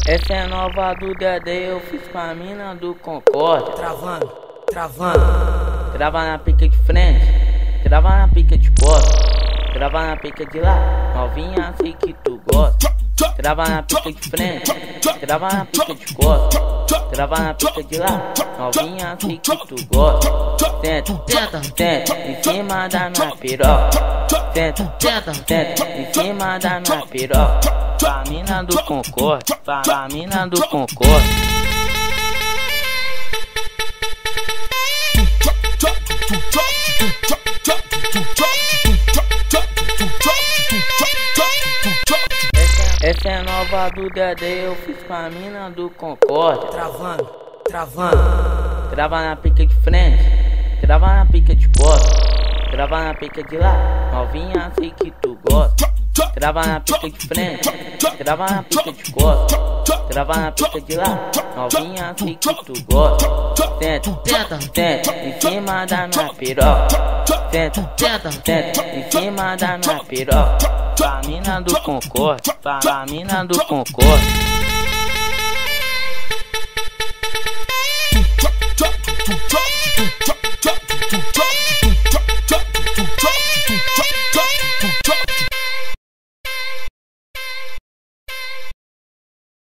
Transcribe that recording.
Essa é nova do Dedé, eu fiz com a mina do Concorde. Travando. Trava na pica de frente, trava na pica de costa, trava na pica de lá, novinha sei que tu gosta. Trava na pica de frente, trava na pica de costa, trava na pica de lá, novinha sei que tu gosta. Senta em cima da minha piroca. Senta em cima da minha piroca. Pra mina do Concorde, pra mina do Concorde. Essa é nova do Dedé, eu fiz com a mina do Concorde. Travando. Trava na pica de frente, trava na pica de costa, trava na pica de lá, novinha sei que tu gosta. Trava na pica de frente, trava na pica de costa, trava na pica de lá, novinha sei que tu gosta. Senta em cima da minha piroca. Senta em cima da minha piroca. Pra mina do Concorde, pra mina do Concorde. Drop.